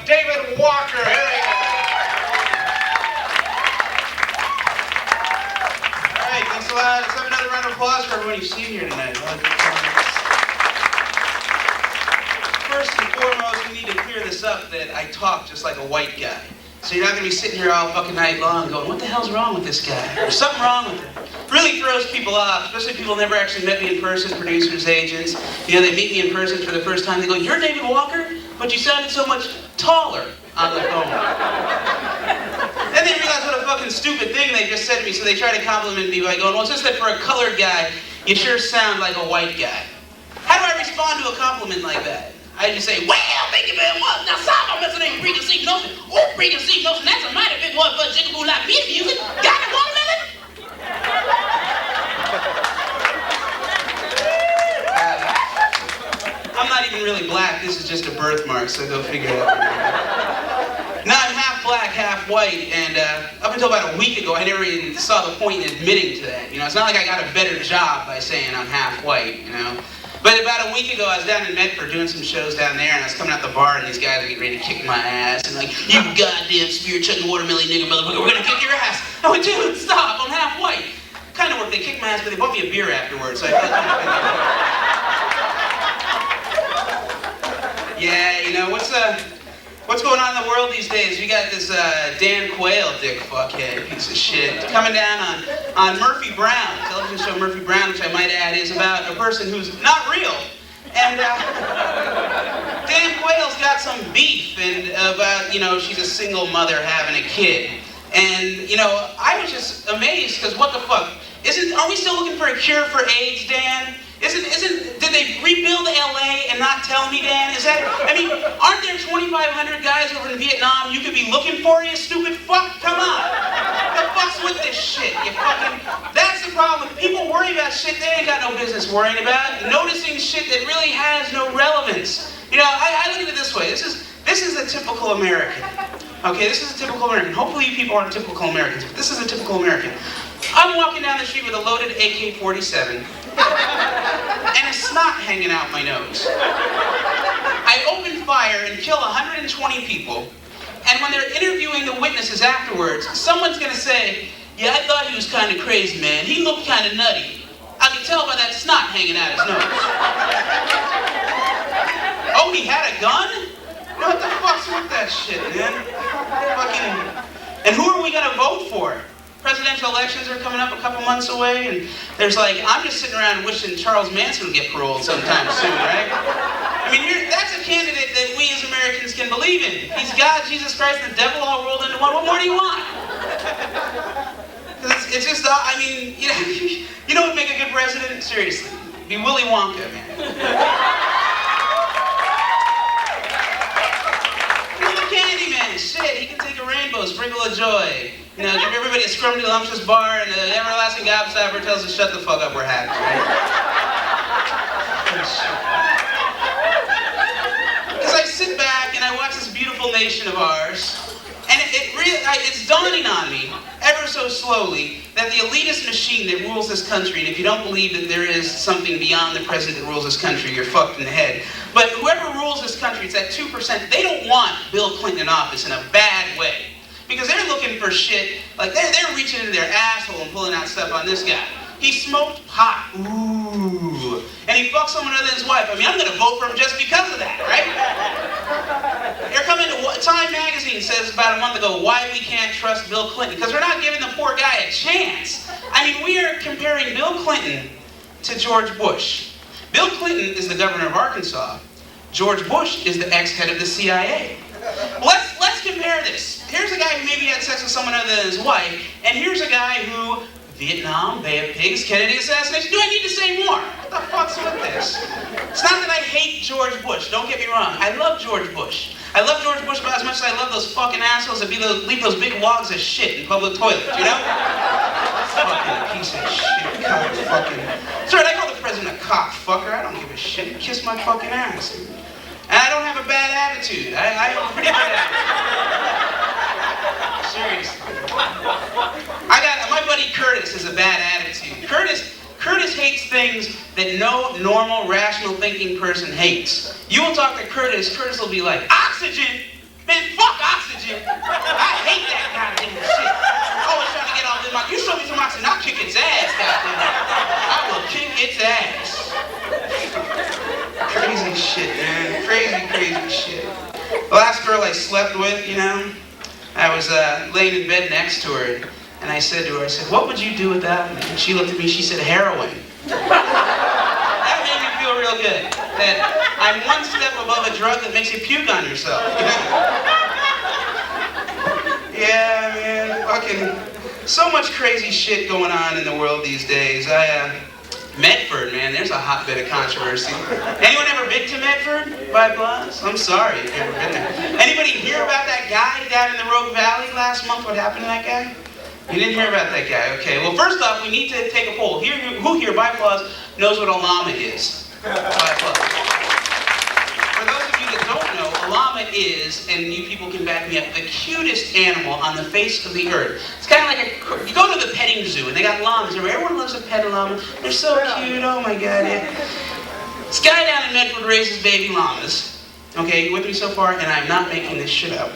David Walker. Here he is. All right, thanks a lot. Let's have another round of applause for everyone you've seen here tonight. First and foremost, we need to clear this up that I talk just like a white guy. So you're not going to be sitting here all fucking night long going, what the hell's wrong with this guy? There's something wrong with him. Really throws people off, especially people who never actually met me in person, producers, agents. You know, they meet me in person for the first time. They go, you're David Walker? But you sounded so much taller on the phone. Then they realize what a fucking stupid thing they just said to me, so they try to compliment me by going, well, it's just that for a colored guy, you sure sound like a white guy. How do I respond to a compliment like that? I just say, well, thank you very much. Now, some of us ain't preconceived notion. Oh, preconceived notion, that's a mighty big one for a jigaboo like me to use it. Got it, watermelon? I'm not even really black. This is just a birthmark, so go figure it out. Now, I'm half black, half white, and up until about a week ago, I never even saw the point in admitting to that. You know, it's not like I got a better job by saying I'm half white, you know. But about a week ago, I was down in Medford doing some shows down there, and I was coming out the bar, and these guys were getting ready to kick my ass, and like, you goddamn spear-chucking watermelon nigger motherfucker, we're gonna kick your ass. I went, dude, stop, I'm half white. Kind of worked, they kicked my ass, but they bought me a beer afterwards, so I felt kind of yeah, you know, what's going on in the world these days? We got this Dan Quayle dick fuckhead piece of shit coming down on Murphy Brown, television show Murphy Brown, which I might add is about a person who's not real. And Dan Quayle's got some beef and about, you know, she's a single mother having a kid. And, you know, I was just amazed because what the fuck? Are we still looking for a cure for AIDS, Dan? Did they rebuild LA and not tell me, Dan? I mean, aren't there 2,500 guys over in Vietnam you could be looking for, you stupid fuck? Come on. The fuck's with this shit, you fucking... That's the problem. People worry about shit they ain't got no business worrying about. Noticing shit that really has no relevance. You know, I look at it this way. This is a typical American. Okay, this is a typical American. Hopefully you people aren't typical Americans, but this is a typical American. I'm walking down the street with a loaded AK-47 and a snot hanging out my nose. I open fire and kill 120 people, and when they're interviewing the witnesses afterwards, someone's gonna say, yeah, I thought he was kind of crazy, man. He looked kind of nutty. I could tell by that snot hanging out his nose. Oh, he had a gun? What the fuck's with that shit, man? Fucking... And who are we gonna vote for? Presidential elections are coming up a couple months away, and there's like, I'm just sitting around wishing Charles Manson would get paroled sometime soon, right? I mean, that's a candidate that we as Americans can believe in. He's God, Jesus Christ, and the devil all rolled into one. What more do you want? It's just, I mean, you know what would make a good president? Seriously, be Willy Wonka, man. Candyman, shit, he can take a rainbow, sprinkle of joy. You know, give everybody a scrumptious bar, and the everlasting gobstopper tells us, shut the fuck up, we're happy, right? Because I sit back and I watch this beautiful nation of ours, and it's dawning on me, ever so slowly, that the elitist machine that rules this country, and if you don't believe that there is something beyond the president that rules this country, you're fucked in the head. But whoever rules this country, it's that 2%, they don't want Bill Clinton in office in a bad way. Because they're looking for shit, like they're reaching into their asshole and pulling out stuff on this guy. He smoked pot, ooh, and he fucked someone other than his wife. I mean, I'm gonna vote for him just because of that, right? They're coming to, Time Magazine says about a month ago, why we can't trust Bill Clinton, because we're not giving the poor guy a chance. I memean, we are comparing Bill Clinton to George Bush. Bill Clinton is the governor of Arkansas. George Bush is the ex-head of the CIA. Let's compare this. Here's a guy who maybe had sex with someone other than his wife, and here's a guy who, Vietnam, Bay of Pigs, Kennedy assassination. Do I need to say more? What the fuck's with this? It's not that I hate George Bush, don't get me wrong. I love George Bush. I love George Bush about as much as I love those fucking assholes that leave those big logs of shit in public toilets, you know? Fucking piece of shit, cock fucking... Sorry, I call the president a cock fucker. I don't give a shit. Kiss my fucking ass. And I don't have a bad attitude. I have a pretty good attitude. Seriously. My buddy Curtis has a bad attitude. Curtis hates things that no normal, rational thinking person hates. You will talk to Curtis will be like, oxygen? Man, fuck oxygen. I hate that goddamn shit. Always trying to get off this. You show me some oxygen, I'll kick its ass, goddamn. I will kick its ass. Crazy shit, man. Crazy shit. The last girl I slept with, you know, I was laying in bed next to her, and I said to her, I said, what would you do without me? And she looked at me, she said, heroin. That made me feel real good. That I'm one step above a drug that makes you puke on yourself. Yeah, man, fucking, so much crazy shit going on in the world these days. Medford, man, there's a hotbed of controversy. Anyone ever been to Medford by Blas? I'm sorry if you've ever been there. Anybody hear about that guy down in the Rogue Valley last month? What happened to that guy? You didn't hear about that guy? Okay, well, first off, we need to take a poll. Who here by Blas knows what a llama is? By Blas. For those of you that don't know, a llama is, and you people can back me up, the cutest animal on the face of the earth. It's kind of like you go to the petting zoo and they got llamas everywhere. Everyone loves a pet llama. They're so cute. Oh my god, yeah. This guy down in Medford raises baby llamas. Okay, you with me so far? And I'm not making this shit up.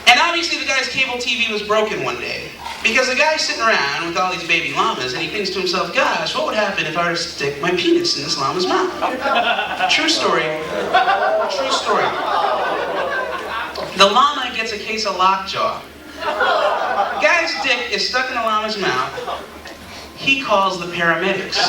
And obviously the guy's cable TV was broken one day. Because the guy's sitting around with all these baby llamas and he thinks to himself, gosh, what would happen if I were to stick my penis in this llama's mouth? True story. True story. The llama gets a case of lockjaw. The guy's dick is stuck in the llama's mouth. He calls the paramedics.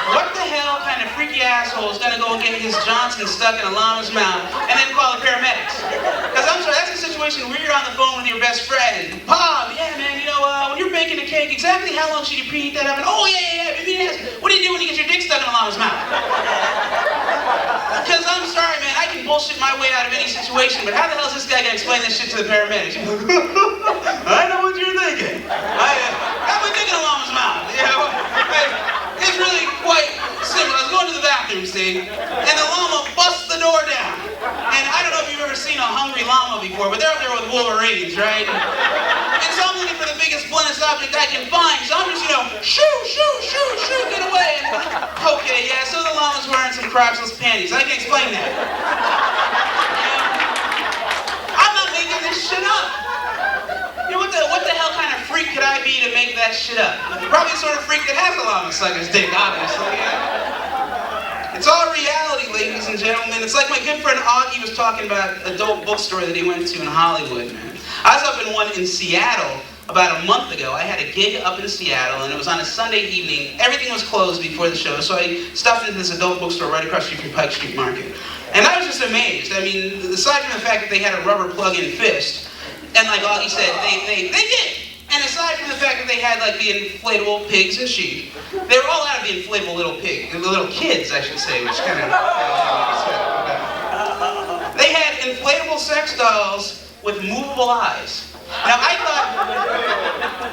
What the hell kind of freaky asshole is gonna go and get his Johnson stuck in a llama's mouth and then call the paramedics? Because I'm sorry, that's a situation where you're on the phone with your best friend. Bob, yeah man, you know, when you're baking a cake, exactly how long should you preheat that oven? Oh yeah, yes. What do you do when you get your dick stuck in a llama's mouth? Because I'm sorry man, I can bullshit my way out of any situation, but how the hell is this guy gonna explain this shit to the paramedics? I know what you're thinking. Got my dick in a llama's mouth, you know? It's really quite simple. I was going to the bathroom, see, and the llama busts the door down. And I don't know if you've ever seen a hungry llama before, but they're up there with wolverines, right? And so I'm looking for the biggest, bluntest object I can find. So I'm just, you know, shoo, get away. And, okay, yeah, so the llama's wearing some crotchless panties. I can explain that. I'm not making this shit up. You know, what the hell kind of freak could I be to make that shit up? Probably the sort of freak that has a llama stuck in his dick, obviously. Yeah? It's all reality, ladies and gentlemen. It's like my good friend Augie was talking about an adult bookstore that he went to in Hollywood, man. I was up in one in Seattle about a month ago. I had a gig up in Seattle, and it was on a Sunday evening. Everything was closed before the show, so I stopped into this adult bookstore right across the street from Pike Street Market. And I was just amazed. I mean, aside from the fact that they had a rubber plug-in fist, and like Augie said, they did. And aside from the fact that they had like the inflatable pigs and sheep, they were all out of the inflatable little kids, I should say, which kind of they had inflatable sex dolls with movable eyes. Now I thought,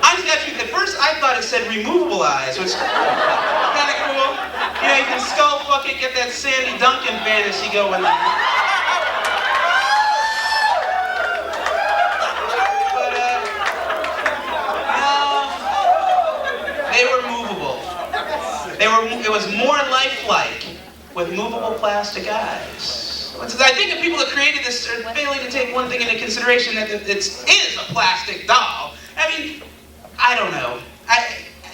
honestly, at first I thought it said removable eyes, which is kind of cool. You know, you can skull fuck it, get that Sandy Duncan fantasy going on. It was more lifelike with movable plastic eyes. I think the people that created this are failing to take one thing into consideration, that it is a plastic doll. I mean, I don't know.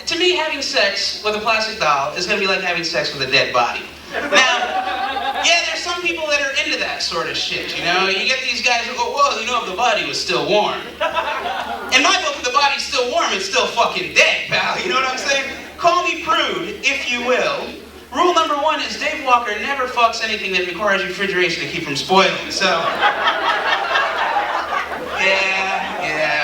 To me, having sex with a plastic doll is going to be like having sex with a dead body. Now, yeah, there's some people that are into that sort of shit, you know? You get these guys who go, well, you know, if the body was still warm. In my book, if the body's still warm, it's still fucking dead, pal. You know what I'm saying? Call me prude, if you will. Rule number one is Dave Walker never fucks anything that requires refrigeration to keep from spoiling. So, yeah.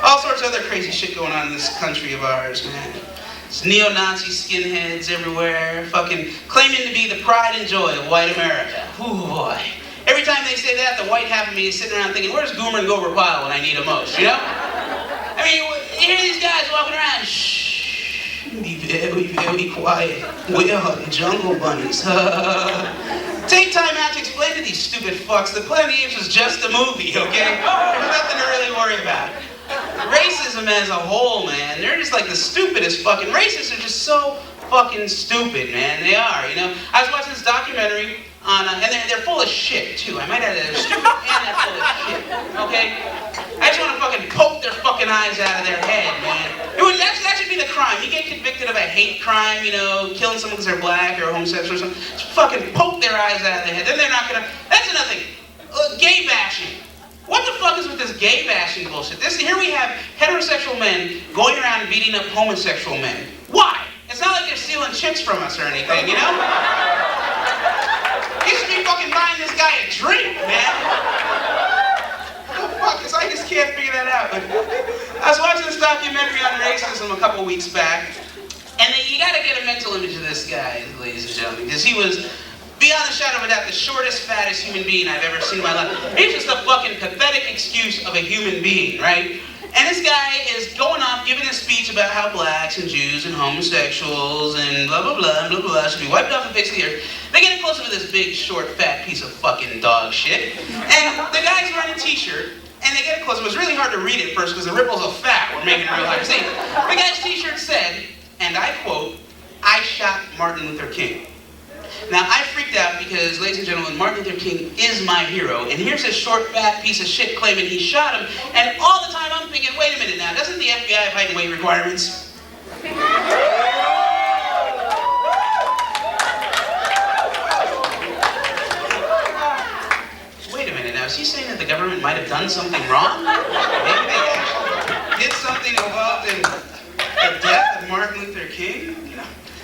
All sorts of other crazy shit going on in this country of ours, man. It's neo-Nazi skinheads everywhere, fucking claiming to be the pride and joy of white America. Ooh, boy. Every time they say that, the white half of me is sitting around thinking, where's Goomer and Gober Pyle when I need him most, you know? I mean, you hear these guys walking around, shh, be very, very quiet. We are the jungle bunnies. Take time out to explain to these stupid fucks that Planet of the Apes was just a movie, okay? There's nothing to really worry about. Racism as a whole, man, they're just like the stupidest fucking, racists are just so fucking stupid, man, they are, you know? I was watching this documentary and they're full of shit too. I might add that they're stupid and they're full of shit. Okay? I just want to fucking poke their fucking eyes out of their head, man. That should be the crime. You get convicted of a hate crime, you know, killing someone because they're black or homosexual or something. Just fucking poke their eyes out of their head. Then they're not gonna. That's another thing. Gay bashing. What the fuck is with this gay bashing bullshit? Here we have heterosexual men going around beating up homosexual men. Why? It's not like they're stealing chicks from us or anything, you know? You should be fucking buying this guy a drink, man. What the fuck? I just can't figure that out. But I was watching this documentary on racism a couple weeks back, and you gotta get a mental image of this guy, ladies and gentlemen, because he was, beyond a shadow of a doubt, the shortest, fattest human being I've ever seen in my life. He's just a fucking pathetic excuse of a human being, right? And this guy is going off giving a speech about how blacks and Jews and homosexuals and blah, blah, blah, blah, blah, should be wiped off the face of the earth. They get closer to this big, short, fat piece of fucking dog shit. And the guy's wearing a t-shirt, and they get close. It was really hard to read at first because the ripples of fat were making it real hard to see. The guy's t-shirt said, and I quote, "I shot Martin Luther King." Now, I freaked out because, ladies and gentlemen, Martin Luther King is my hero, and here's this short, fat piece of shit claiming he shot him, and all the time I'm thinking, wait a minute now, doesn't the FBI have height and weight requirements? Wait a minute now, is he saying that the government might have done something wrong? Maybe they actually did something involved in the death of Martin Luther King?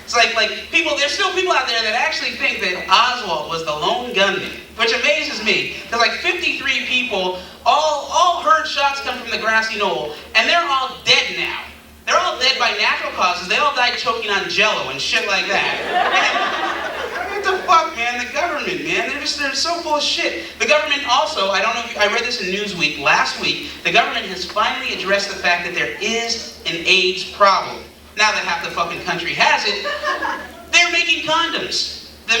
It's like people, there's still people out there that actually think that Oswald was the lone gunman, which amazes me, because like 53 people all heard shots come from the grassy knoll, and they're all dead now. They're all dead by natural causes. They all died choking on Jell-O and shit like that. And, what the fuck, man? The government, man, they're so full of shit. The government also, I don't know if I read this in Newsweek last week, the government has finally addressed the fact that there is an AIDS problem. Now that half the fucking country has it, they're making condoms. The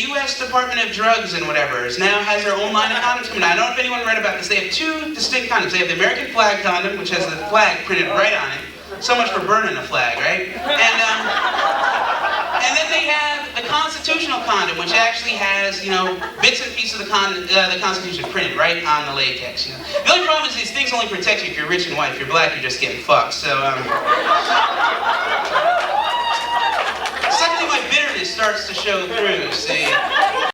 U.S. Department of Drugs and whatever now has their own line of condoms coming out. I don't know if anyone read about this. They have two distinct condoms. They have the American flag condom, which has the flag printed right on it. So much for burning a flag, right? And then they have the constitutional condom, which actually has, you know, bits and pieces of the Constitution printed right on the latex. You know? The only problem is these things only protect you if you're rich and white. If you're black, you're just getting fucked. So, suddenly my bitterness starts to show through, see?